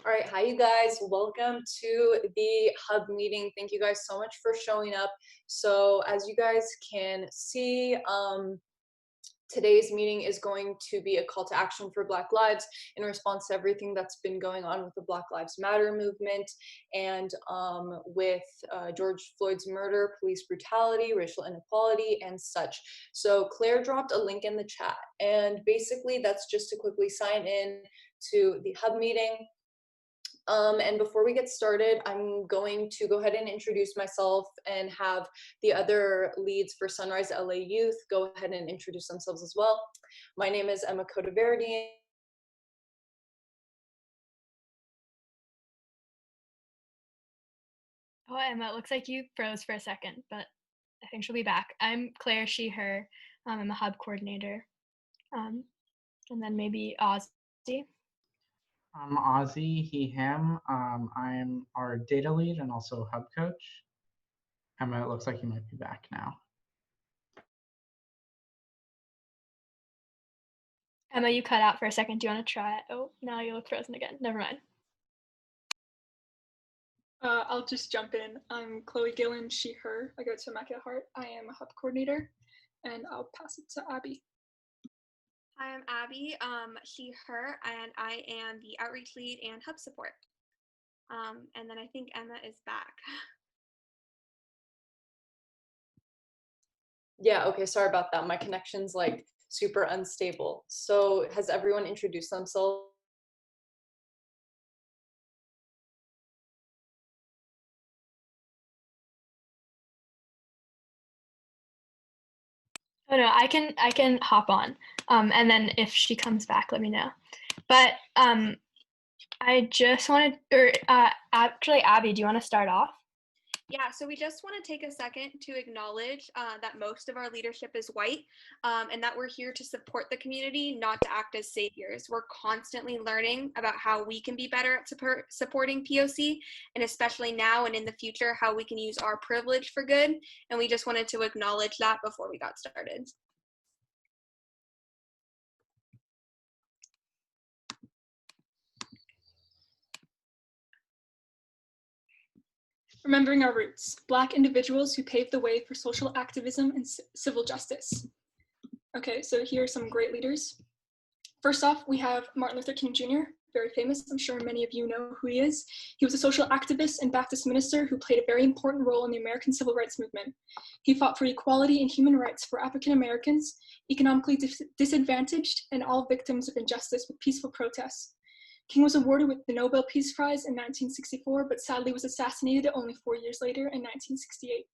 All right, hi you guys. Welcome to the hub meeting. Thank you guys so much for showing up. So as you guys can see, today's meeting is going to be a call to action for Black Lives in response to everything that's been going on with the Black Lives Matter movement and with George Floyd's murder, police brutality, racial inequality, and such. So Claire dropped a link in the chat, and basically that's just to quickly sign in to the hub meeting. And before we get started, I'm going to go ahead and introduce myself and have the other leads for Sunrise LA Youth go ahead and introduce themselves as well. My name is Emma Cotaverdi. Oh, Emma, it looks like you froze for a second, but I think she'll be back. I'm Claire, she, her. I'm a hub coordinator. And then maybe Ozzy. I'm Ozzy, he, him. I'm our data lead and also hub coach. Emma, it looks like you might be back now. Emma, you cut out for a second. Do you want to try it? Oh, now you look frozen again. Never mind. I'll just jump in. I'm Chloe Gillen, she, her. I go to Immaculate Heart. I am a hub coordinator, and I'll pass it to Abby. Hi, I'm Abby, she, her, and I am the outreach lead and hub support. And then I think Emma is back. Yeah, okay, sorry about that. My connection's like super unstable. So has everyone introduced themselves? Oh no, I can hop on. And then if she comes back, let me know. But I just wanted, actually, Abby, do you want to start off? Yeah, so we just want to take a second to acknowledge that most of our leadership is white and that we're here to support the community, not to act as saviors. We're constantly learning about how we can be better at supporting POC, and especially now and in the future, how we can use our privilege for good. And we just wanted to acknowledge that before we got started. Remembering our roots, Black individuals who paved the way for social activism and civil justice. Okay, so here are some great leaders. First off, we have Martin Luther King Jr., very famous. I'm sure many of you know who he is. He was a social activist and Baptist minister who played a very important role in the American civil rights movement. He fought for equality and human rights for African Americans, economically disadvantaged, and all victims of injustice with peaceful protests. King was awarded with the Nobel Peace Prize in 1964, but sadly was assassinated only 4 years later in 1968.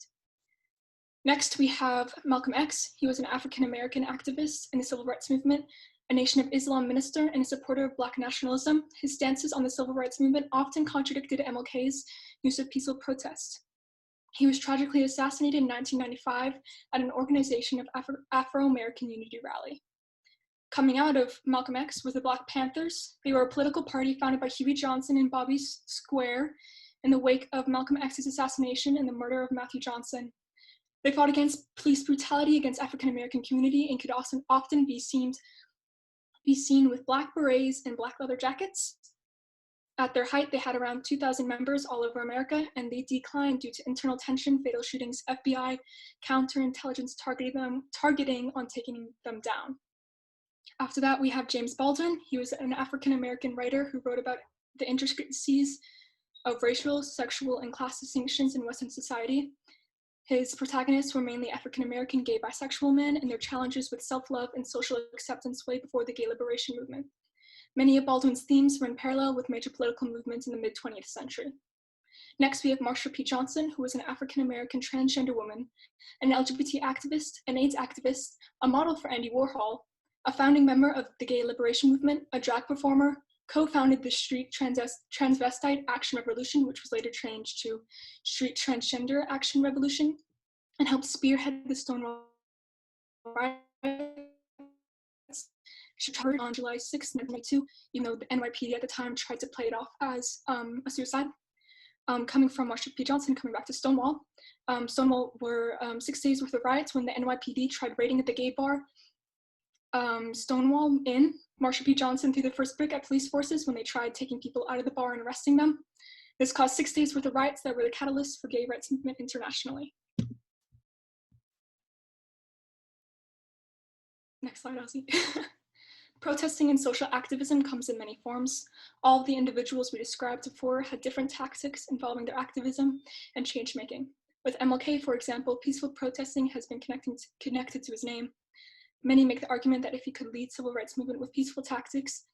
Next, we have Malcolm X. He was an African American activist in the civil rights movement, a Nation of Islam minister, and a supporter of Black nationalism. His stances on the civil rights movement often contradicted MLK's use of peaceful protest. He was tragically assassinated in 1995 at an Organization of Afro-American Unity rally. Coming out of Malcolm X was the Black Panthers. They were a political party founded by Huey Johnson and Bobby Square in the wake of Malcolm X's assassination and the murder of Matthew Johnson. They fought against police brutality against African American community and could also often be seen with Black berets and black leather jackets. At their height, they had around 2,000 members all over America, and they declined due to internal tension, fatal shootings, FBI counterintelligence targeting on taking them down. After that, we have James Baldwin. He was an African American writer who wrote about the intricacies of racial, sexual, and class distinctions in Western society. His protagonists were mainly African American gay bisexual men and their challenges with self-love and social acceptance way before the gay liberation movement. Many of Baldwin's themes were in parallel with major political movements in the mid-20th century. Next, we have Marsha P. Johnson, who was an African American transgender woman, an LGBT activist, an AIDS activist, a model for Andy Warhol, a founding member of the gay liberation movement, a drag performer, co-founded the Street Transvestite Action Revolution, which was later changed to Street Transgender Action Revolution, and helped spearhead the Stonewall riots. She was on July 6, 1992, even though the NYPD at the time tried to play it off as a suicide. Coming from Marsha P. Johnson, coming back to Stonewall. Stonewall were 6 days worth of riots when the NYPD tried raiding at the gay bar Stonewall Inn, Marsha P. Johnson threw the first brick at police forces when they tried taking people out of the bar and arresting them. This caused 6 days worth of riots that were the catalyst for gay rights movement internationally. Next slide, Ozzy. Protesting and social activism comes in many forms. All of the individuals we described before had different tactics involving their activism and change making. With MLK, for example, peaceful protesting has been connected to his name. Many make the argument that if he could lead civil rights movement with peaceful tactics,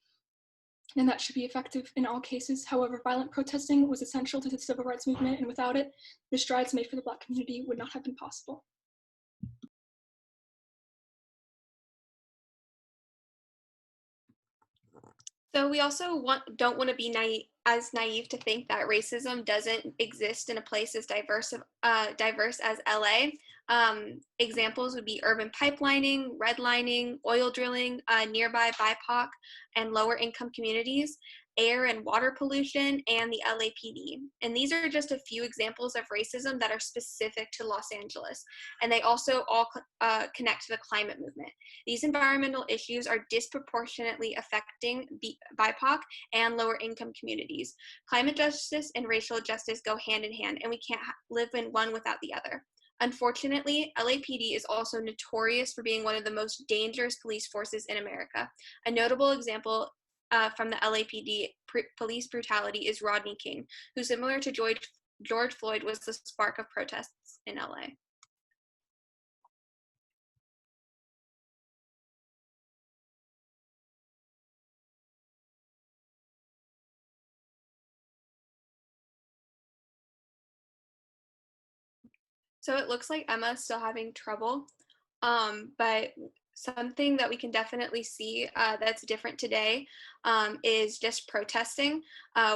then that should be effective in all cases. However, violent protesting was essential to the civil rights movement, and without it, the strides made for the Black community would not have been possible. So we also don't want to be naive to think that racism doesn't exist in a place as diverse as LA. Examples would be urban pipelining, redlining, oil drilling, nearby BIPOC and lower income communities, air and water pollution, and the LAPD. And these are just a few examples of racism that are specific to Los Angeles. And they also all connect to the climate movement. These environmental issues are disproportionately affecting BIPOC and lower income communities. Climate justice and racial justice go hand in hand, and we can't live in one without the other. Unfortunately, LAPD is also notorious for being one of the most dangerous police forces in America. A notable example from the LAPD police brutality is Rodney King, who, similar to George Floyd, was the spark of protests in LA. So it looks like Emma's still having trouble, but something that we can definitely see that's different today is just protesting.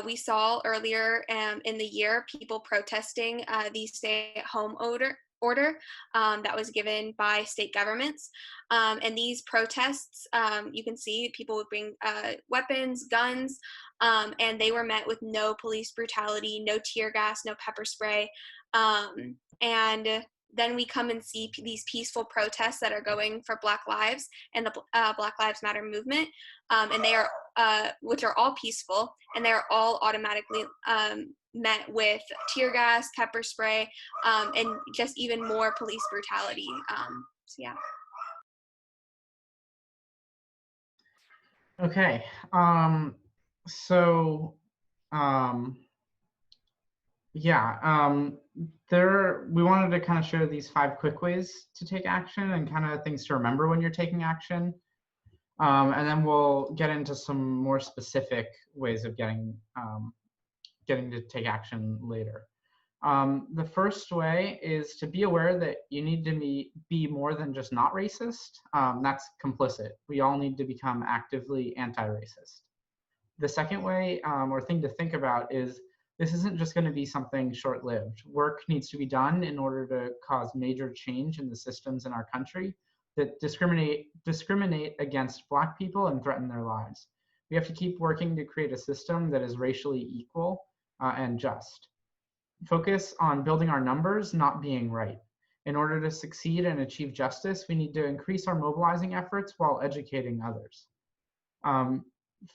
We saw earlier in the year people protesting the stay-at-home order that was given by state governments. And these protests, you can see people would bring weapons, guns, and they were met with no police brutality, no tear gas, no pepper spray. And then we come and see these peaceful protests that are going for Black Lives and the Black Lives Matter movement, and they are, which are all peaceful, and they are all automatically met with tear gas, pepper spray, and just even more police brutality. So yeah. Okay. We wanted to kind of share these 5 quick ways to take action and kind of things to remember when you're taking action. And then we'll get into some more specific ways of getting to take action later. The first way is to be aware that you need to be more than just not racist. That's complicit. We all need to become actively anti-racist. The second way or thing to think about is this isn't just going to be something short-lived. Work needs to be done in order to cause major change in the systems in our country that discriminate against Black people and threaten their lives. We have to keep working to create a system that is racially equal and just. Focus on building our numbers, not being right. In order to succeed and achieve justice, we need to increase our mobilizing efforts while educating others.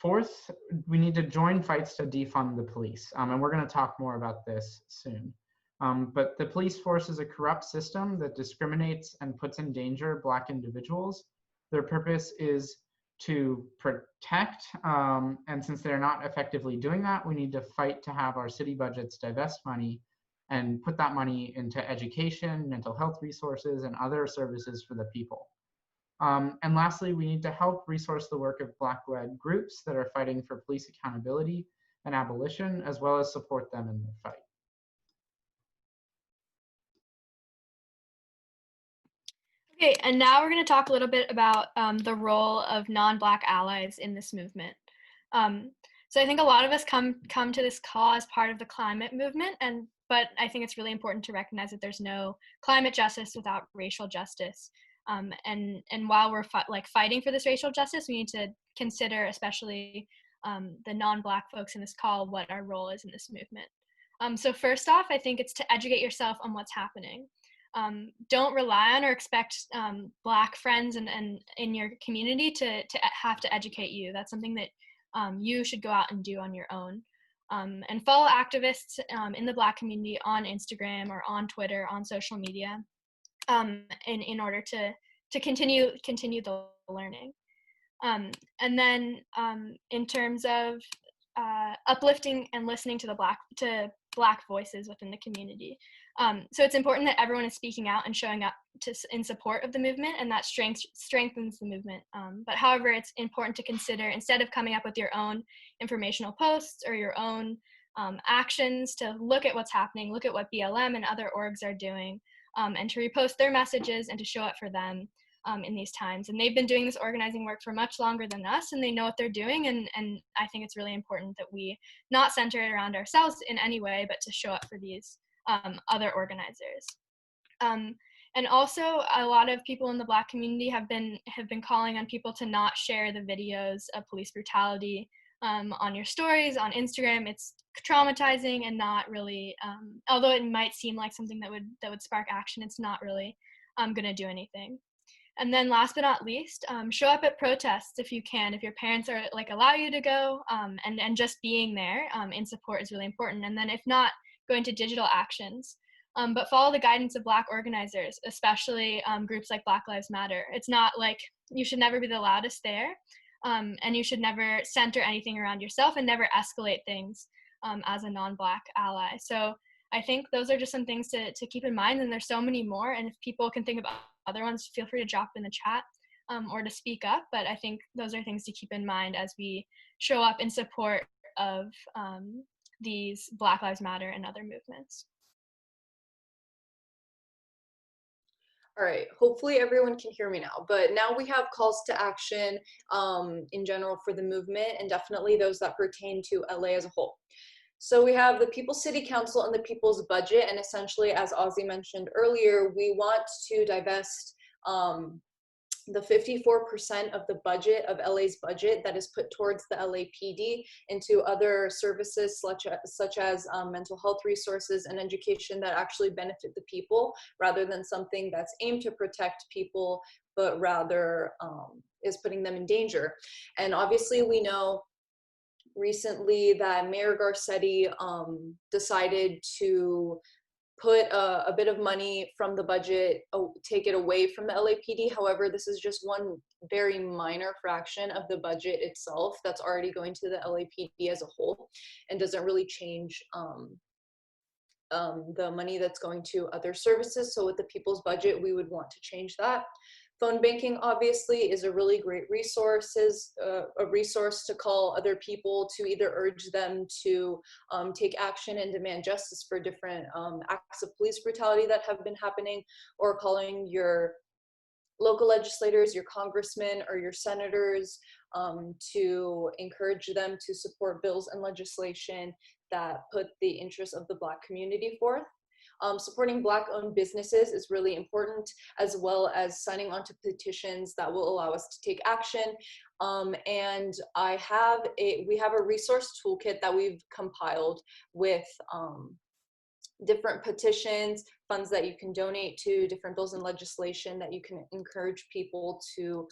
Fourth, we need to join fights to defund the police. And we're going to talk more about this soon. But the police force is a corrupt system that discriminates and puts in danger Black individuals. Their purpose is to protect, and since they're not effectively doing that, we need to fight to have our city budgets divest money and put that money into education, mental health resources, and other services for the people. And lastly, we need to help resource the work of Black-led groups that are fighting for police accountability and abolition, as well as support them in their fight. Okay, and now we're going to talk a little bit about the role of non-Black allies in this movement. So I think a lot of us come to this call as part of the climate movement, but I think it's really important to recognize that there's no climate justice without racial justice. And while we're fighting for this racial justice, we need to consider, especially the non-Black folks in this call, what our role is in this movement. So first off, I think it's to educate yourself on what's happening. don't rely on or expect Black friends and in your community to have to educate you. That's something that you should go out and do on your own. And follow activists in the Black community on Instagram or on Twitter, on social media, in order to continue the learning. And then in terms of uplifting and listening to Black voices within the community. So it's important that everyone is speaking out and showing up in support of the movement, and that strengthens the movement. But however, it's important to consider, instead of coming up with your own informational posts or your own actions, to look at what's happening, look at what BLM and other orgs are doing, and to repost their messages and to show up for them in these times. And they've been doing this organizing work for much longer than us, and they know what they're doing. And I think it's really important that we not center it around ourselves in any way, but to show up for these other organizers. And also, a lot of people in the Black community have been calling on people to not share the videos of police brutality on your stories on Instagram. It's traumatizing and not really, although it might seem like something that would spark action, it's not really going to do anything. And then last but not least, show up at protests if you can. If your parents are allow you to go, and just being there in support is really important. And then if not, going to digital actions. But follow the guidance of Black organizers, especially groups like Black Lives Matter. It's not you should never be the loudest there, and you should never center anything around yourself and never escalate things as a non-Black ally. So I think those are just some things to keep in mind, and there's so many more. And if people can think of other ones, feel free to drop in the chat or to speak up. But I think those are things to keep in mind as we show up in support of these Black Lives Matter and other movements. All right, hopefully everyone can hear me now, but now we have calls to action in general for the movement, and definitely those that pertain to LA as a whole. So we have the People's City Council and the People's Budget, and essentially, as Ozzy mentioned earlier, we want to divest the 54% of the budget of LA's budget that is put towards the LAPD into other services such as mental health resources and education that actually benefit the people, rather than something that's aimed to protect people, but rather is putting them in danger. And obviously we know recently that Mayor Garcetti decided to put a bit of money from the budget, take it away from the LAPD. However, this is just one very minor fraction of the budget itself that's already going to the LAPD as a whole, and doesn't really change the money that's going to other services. So with the People's Budget, we would want to change that. Phone banking obviously is a really great resource, a resource to call other people to either urge them to take action and demand justice for different acts of police brutality that have been happening, or calling your local legislators, your congressmen or your senators to encourage them to support bills and legislation that put the interests of the Black community forth. Supporting Black-owned businesses is really important, as well as signing onto petitions that will allow us to take action. And we have a resource toolkit that we've compiled with different petitions, funds that you can donate to, different bills and legislation that you can encourage people to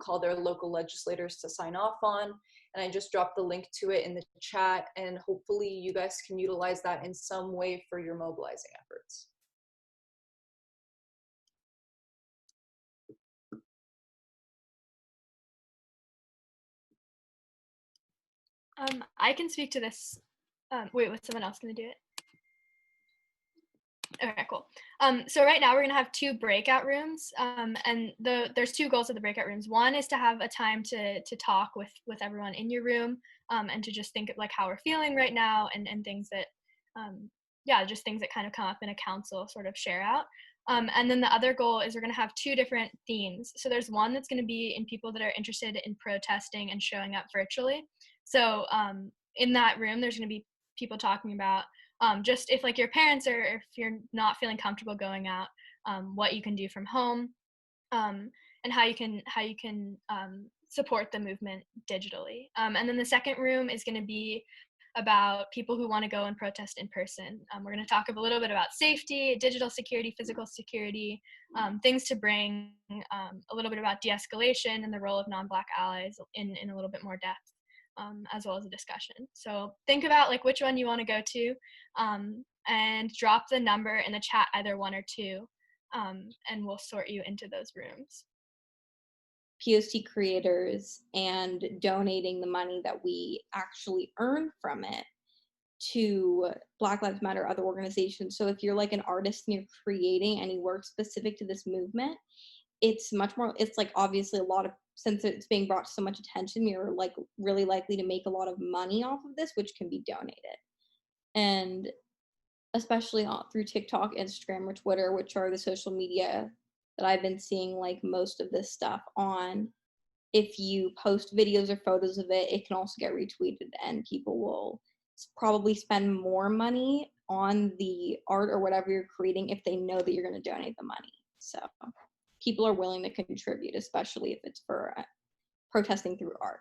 call their local legislators to sign off on. And I just dropped the link to it in the chat, and hopefully you guys can utilize that in some way for your mobilizing efforts. I can speak to this. Wait, was someone else going to do it? Okay, cool. So right now we're gonna have 2 breakout rooms, and there's 2 goals of the breakout rooms. One is to have a time to talk with everyone in your room, and to just think of how we're feeling right now, and things that, just things that kind of come up in a council sort of share out. And then the other goal is we're gonna have 2 different themes. So there's one that's gonna be in people that are interested in protesting and showing up virtually. So in that room, there's gonna be people talking about just if your parents, or if you're not feeling comfortable going out, what you can do from home, and how you can support the movement digitally. And then the second room is going to be about people who want to go and protest in person. We're going to talk a little bit about safety, digital security, physical security, things to bring, a little bit about de-escalation and the role of non-Black allies in a little bit more depth, as well as a discussion. So think about like which one you want to go to, and drop the number in the chat, either 1 or 2, and we'll sort you into those rooms. POC creators and donating the money that we actually earn from it to Black Lives Matter, other organizations. So if you're like an artist and you're creating any work specific to this movement, it's much more, it's like obviously a lot of, since it's being brought to so much attention, you're like really likely to make a lot of money off of this, which can be donated. And especially through TikTok, Instagram, or Twitter, which are the social media that I've been seeing like most of this stuff on. If you post videos or photos of it, it can also get retweeted, and people will probably spend more money on the art or whatever you're creating if they know that you're going to donate the money. So people are willing to contribute, especially if it's for protesting through art.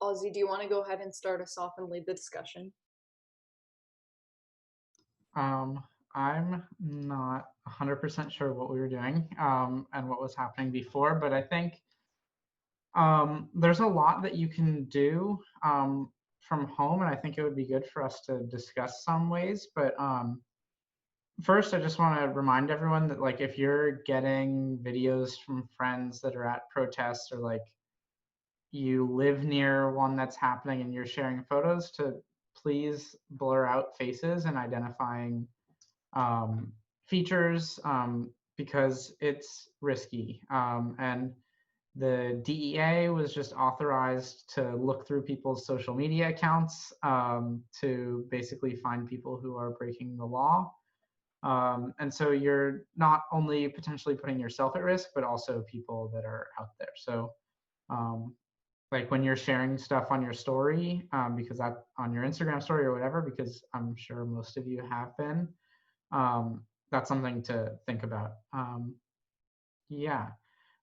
Ozzy, do you want to go ahead and start us off and lead the discussion? I'm not 100% sure what we were doing and what was happening before, but I think there's a lot that you can do from home, and I think it would be good for us to discuss some ways. But first, I just want to remind everyone that like if you're getting videos from friends that are at protests, or like you live near one that's happening and you're sharing photos, to please blur out faces and identifying features, because it's risky. And the DEA was just authorized to look through people's social media accounts to basically find people who are breaking the law. And so you're not only potentially putting yourself at risk, but also people that are out there. So like when you're sharing stuff on your story, because that on your Instagram story or whatever, because I'm sure most of you have been, that's something to think about. Yeah.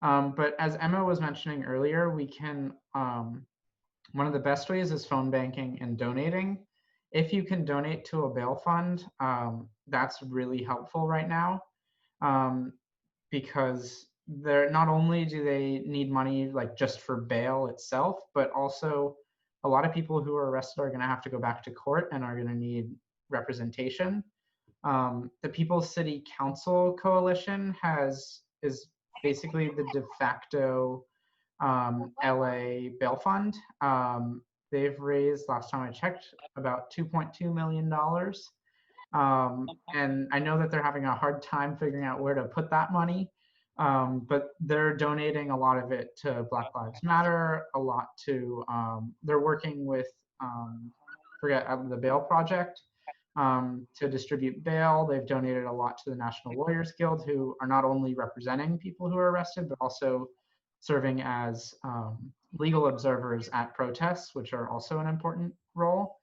But as Emma was mentioning earlier, we can, one of the best ways is phone banking and donating. If you can donate to a bail fund, that's really helpful right now, because they're not only do they need money like just for bail itself, but also a lot of people who are arrested are going to have to go back to court and are going to need representation. The People's City Council Coalition is basically the de facto LA bail fund. They've raised, last time I checked, about $2.2 million. And I know that they're having a hard time figuring out where to put that money, but they're donating a lot of it to Black Lives Matter, a lot to, they're working with, the Bail Project, to distribute bail. They've donated a lot to the National Lawyers Guild, who are not only representing people who are arrested, but also serving as legal observers at protests, which are also an important role.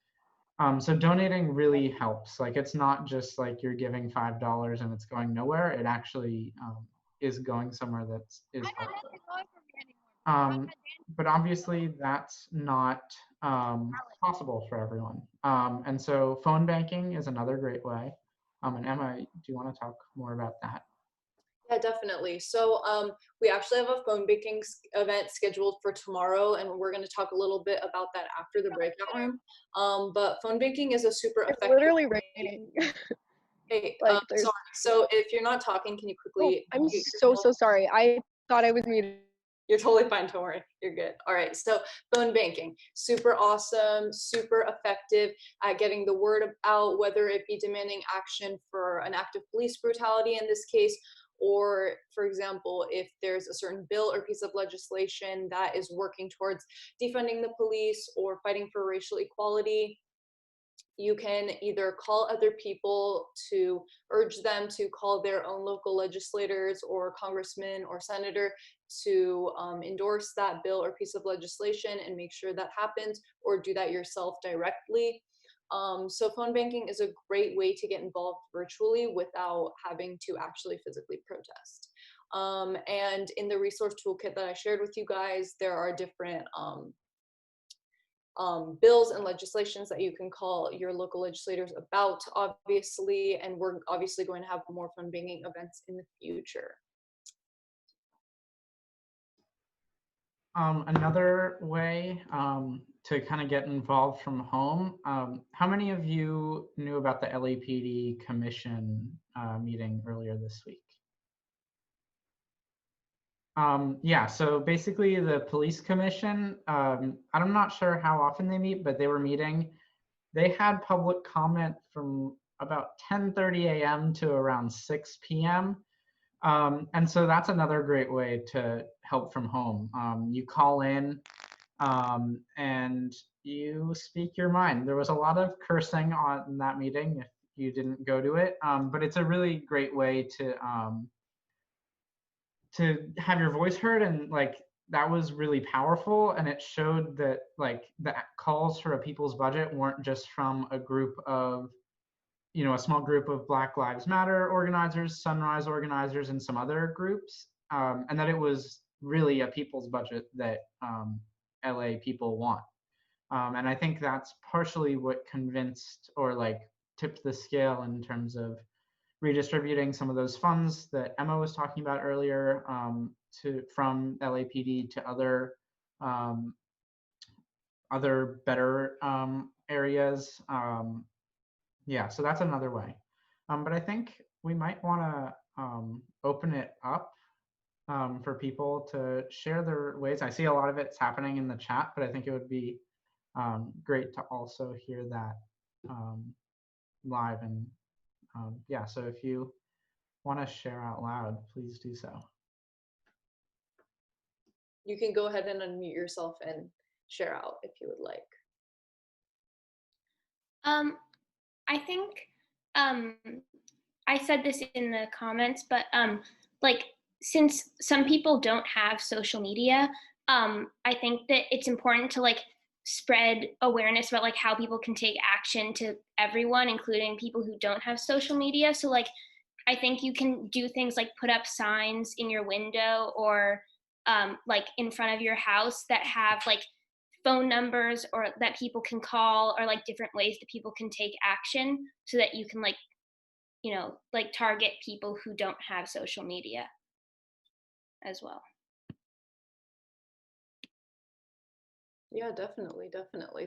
So donating really helps. Like it's not just like you're giving $5 and it's going nowhere. It actually is going somewhere that is helpful. But obviously that's not possible for everyone. And so phone banking is another great way. And Emma, do you want to talk more about that? Yeah, definitely. So we actually have a phone banking event scheduled for tomorrow, and we're going to talk a little bit about that after the breakout room. But phone banking is a super effective. It's literally raining. Hey, Like, sorry. So if you're not talking, can you quickly? Oh, I'm so sorry. I thought I was muted. You're totally fine. Don't worry. You're good. All right. So phone banking, super awesome, super effective at getting the word out, whether it be demanding action for an act of police brutality in this case, or for example, if there's a certain bill or piece of legislation that is working towards defunding the police or fighting for racial equality. You can either call other people to urge them to call their own local legislators or congressman or senator to endorse that bill or piece of legislation and make sure that happens, or do that yourself directly. So phone banking is a great way to get involved virtually without having to actually physically protest. And in the resource toolkit that I shared with you guys, there are different bills and legislations that you can call your local legislators about, obviously, and we're obviously going to have more fun banging events in the future. Another way to kind of get involved from home, how many of you knew about the LAPD commission meeting earlier this week? Yeah, so basically the police commission, I'm not sure how often they meet, but they were meeting. They had public comment from about 10:30 a.m. to around 6 p.m. And so that's another great way to help from home. You call in and you speak your mind. There was a lot of cursing on that meeting if you didn't go to it, but it's a really great way to have your voice heard, and like that was really powerful, and it showed that like the calls for a people's budget weren't just from a group of, you know, a small group of Black Lives Matter organizers, Sunrise organizers, and some other groups, and that it was really a people's budget that LA people want. And I think that's partially what convinced or like tipped the scale in terms of redistributing some of those funds that Emma was talking about earlier, from LAPD to other better areas. Yeah, so that's another way. But I think we might want to open it up for people to share their ways. I see a lot of it's happening in the chat, but I think it would be great to also hear that live. And yeah, so if you want to share out loud, please do so. You can go ahead and unmute yourself and share out if you would like. I think I said this in the comments, but like since some people don't have social media, I think that it's important to like spread awareness about like how people can take action to everyone, including people who don't have social media. So like I think you can do things like put up signs in your window or like in front of your house that have like phone numbers or that people can call, or like different ways that people can take action so that you can like, you know, like target people who don't have social media as well. Yeah, definitely.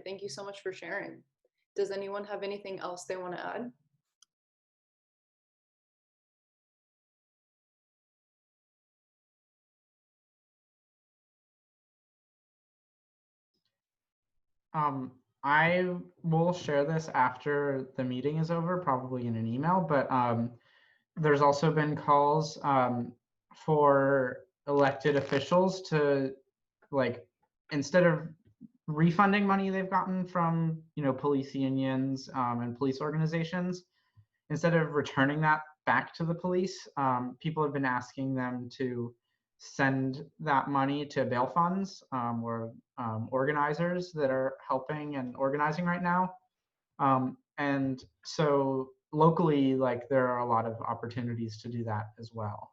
Thank you so much for sharing. Does anyone have anything else they want to add? I will share this after the meeting is over, probably in an email, but there's also been calls for elected officials to, like, instead of refunding money they've gotten from, you know, police unions and police organizations, instead of returning that back to the police, people have been asking them to send that money to bail funds or organizers that are helping and organizing right now. And so locally, like there are a lot of opportunities to do that as well,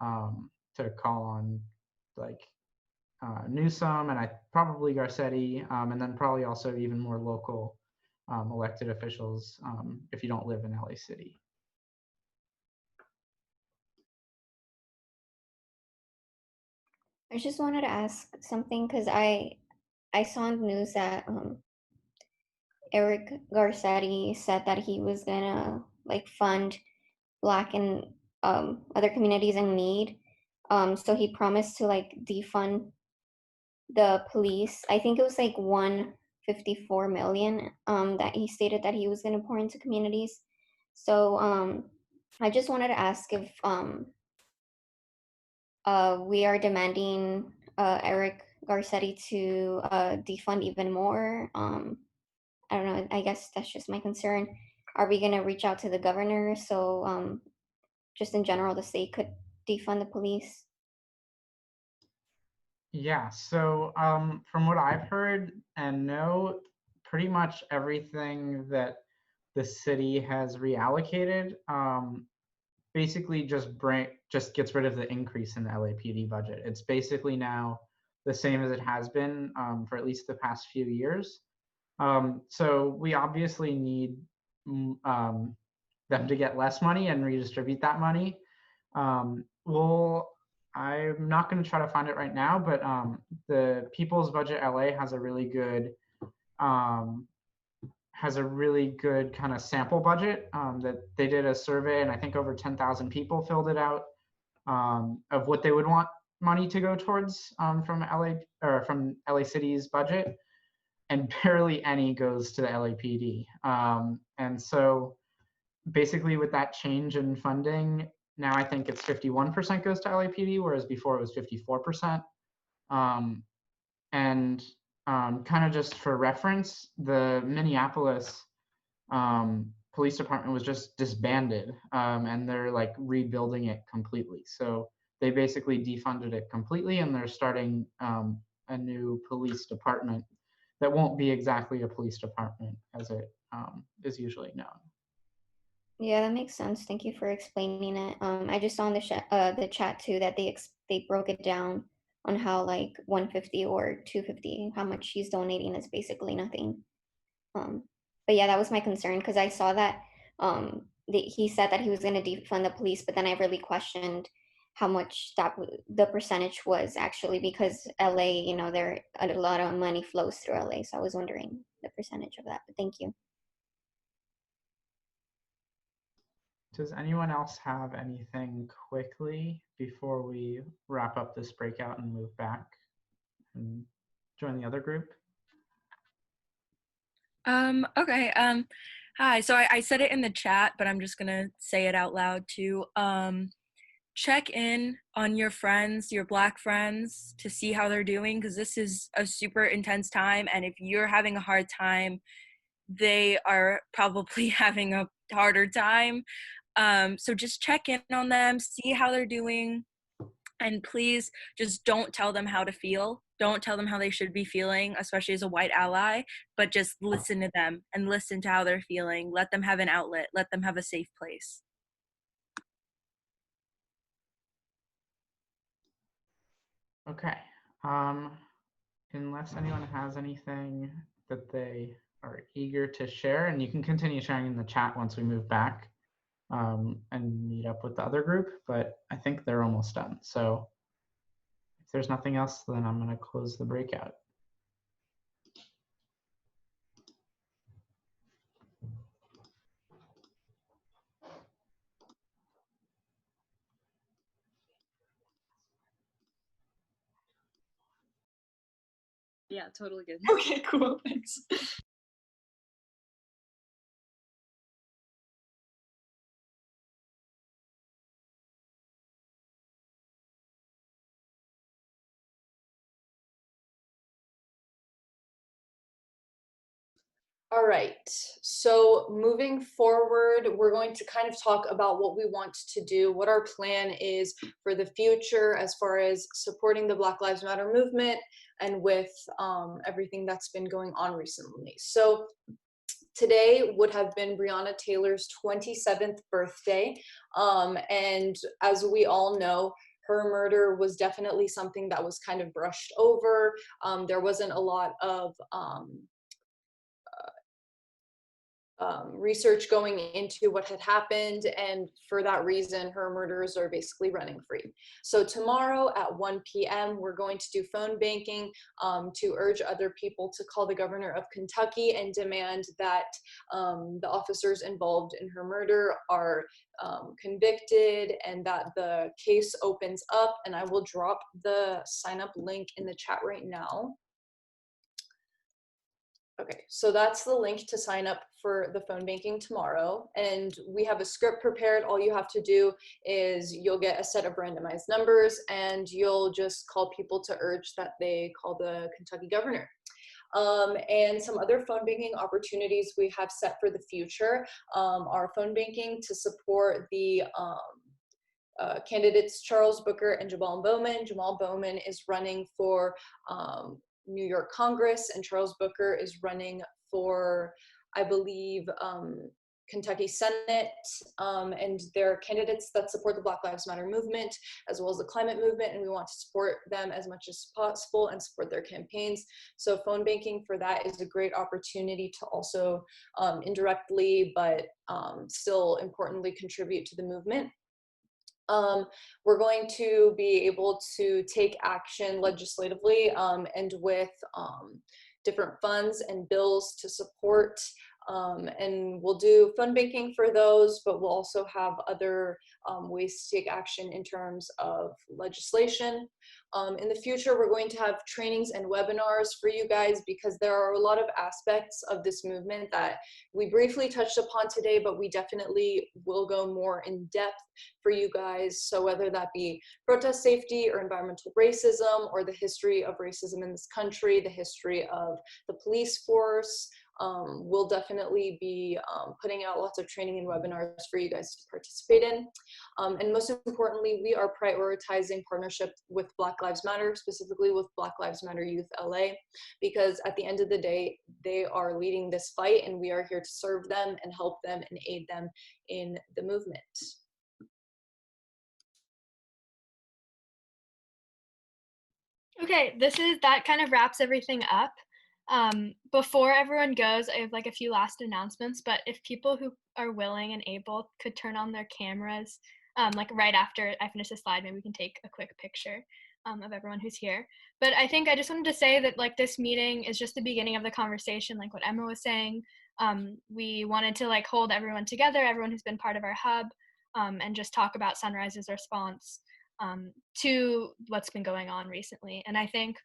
to call on like Newsom and probably Garcetti, and then probably also even more local elected officials if you don't live in LA City. I just wanted to ask something because I saw in the news that Eric Garcetti said that he was gonna like fund Black and other communities in need. So he promised to like defund the police. I think it was like 154 million that he stated that he was gonna pour into communities. So I just wanted to ask if we are demanding Eric Garcetti to defund even more. I don't know. I guess that's just my concern. Are we going to reach out to the governor so just in general the state could defund the police? Yeah, so from what I've heard and know, pretty much everything that the city has reallocated basically just gets rid of the increase in the LAPD budget. It's basically now the same as it has been for at least the past few years. So we obviously need them to get less money and redistribute that money. I'm not going to try to find it right now, but the People's Budget LA has a really good kind of sample budget that they did a survey, and I think over 10,000 people filled it out of what they would want money to go towards from LA City's budget, and barely any goes to the LAPD. And so basically with that change in funding, now I think it's 51% goes to LAPD, whereas before it was 54%. And kind of just for reference, the Minneapolis police department was just disbanded, and they're like rebuilding it completely. So they basically defunded it completely, and they're starting a new police department that won't be exactly a police department as it is usually known. Yeah, that makes sense. Thank you for explaining it. I just saw in the chat too that they broke it down on how like 150 or 250, how much he's donating is basically nothing. But yeah, that was my concern because I saw that he said that he was going to defund the police, but then I really questioned how much the percentage was actually, because LA, you know, there a lot of money flows through LA, so I was wondering the percentage of that. But thank you. Does anyone else have anything quickly before we wrap up this breakout and move back and join the other group? Okay. Hi. So I said it in the chat, but I'm just gonna say it out loud too. Check in on your friends, your Black friends, to see how they're doing, because this is a super intense time, and if you're having a hard time, they are probably having a harder time. So just check in on them, see how they're doing, and please just don't tell them how to feel. Don't tell them how they should be feeling, especially as a white ally, but just listen to them and listen to how they're feeling. Let them have an outlet. Let them have a safe place. Okay. Unless anyone has anything that they are eager to share, and you can continue sharing in the chat once we move back and meet up with the other group, but I think they're almost done. So if there's nothing else, then I'm going to close the breakout. Yeah, totally good. Okay, cool. Thanks. All right, so moving forward, we're going to kind of talk about what we want to do, what our plan is for the future as far as supporting the Black Lives Matter movement and with everything that's been going on recently. So today would have been Breonna Taylor's 27th birthday, and as we all know, her murder was definitely something that was kind of brushed over. There wasn't a lot of research going into what had happened, and for that reason her murderers are basically running free. So tomorrow at 1 p.m. we're going to do phone banking to urge other people to call the governor of Kentucky and demand that the officers involved in her murder are convicted and that the case opens up. And I will drop the sign up link in the chat right now. Okay, so that's the link to sign up for the phone banking tomorrow. And we have a script prepared. All you have to do is you'll get a set of randomized numbers and you'll just call people to urge that they call the Kentucky governor. And some other phone banking opportunities we have set for the future are phone banking to support the candidates Charles Booker and Jamal Bowman. Jamal Bowman is running for New York Congress, and Charles Booker is running for, I believe, Kentucky Senate, and they're candidates that support the Black Lives Matter movement as well as the climate movement, and we want to support them as much as possible and support their campaigns. So phone banking for that is a great opportunity to also indirectly but still importantly contribute to the movement. We're going to be able to take action legislatively and with different funds and bills to support, and we'll do fund banking for those, but we'll also have other ways to take action in terms of legislation. In the future, we're going to have trainings and webinars for you guys because there are a lot of aspects of this movement that we briefly touched upon today, but we definitely will go more in depth for you guys. So whether that be protest safety or environmental racism or the history of racism in this country, the history of the police force, we'll definitely be putting out lots of training and webinars for you guys to participate in. And most importantly, we are prioritizing partnership with Black Lives Matter, specifically with Black Lives Matter Youth LA, because at the end of the day, they are leading this fight and we are here to serve them and help them and aid them in the movement. Okay, that kind of wraps everything up. Before everyone goes, I have like a few last announcements, but if people who are willing and able could turn on their cameras, like right after I finish the slide, maybe we can take a quick picture of everyone who's here. But I think I just wanted to say that like this meeting is just the beginning of the conversation, like what Emma was saying. We wanted to like hold everyone together, everyone who's been part of our hub, and just talk about Sunrise's response to what's been going on recently. And I think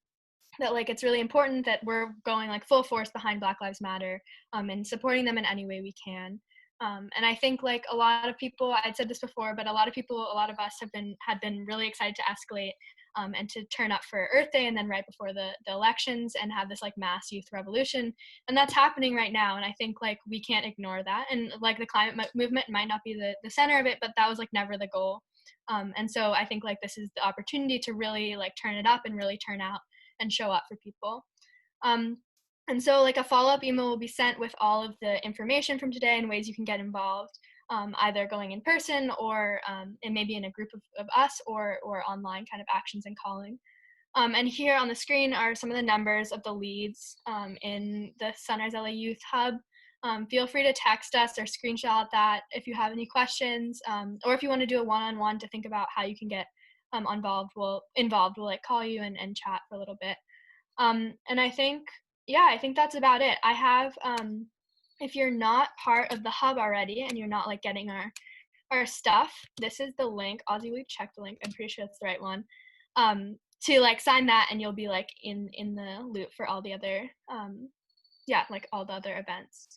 that like it's really important that we're going like full force behind Black Lives Matter and supporting them in any way we can. And I think like a lot of people, I'd said this before, but a lot of us had been really excited to escalate and to turn up for Earth Day and then right before the elections and have this like mass youth revolution. And that's happening right now. And I think like we can't ignore that. And like the climate movement might not be the center of it, but that was like never the goal. And so I think like this is the opportunity to really like turn it up and really turn out and show up for people. And so like a follow-up email will be sent with all of the information from today and ways you can get involved, either going in person or and maybe in a group of us or online kind of actions and calling. And here on the screen are some of the numbers of the leads in the Sunrise LA Youth Hub. Feel free to text us or screenshot that if you have any questions, or if you want to do a one-on-one to think about how you can get involved. We'll like call you and chat for a little bit. And I think that's about it. I have, if you're not part of the hub already and you're not like getting our stuff, this is the link. Ozzy, will you check the link? I'm pretty sure it's the right one. To like sign that and you'll be like in the loop for all the other, like all the other events.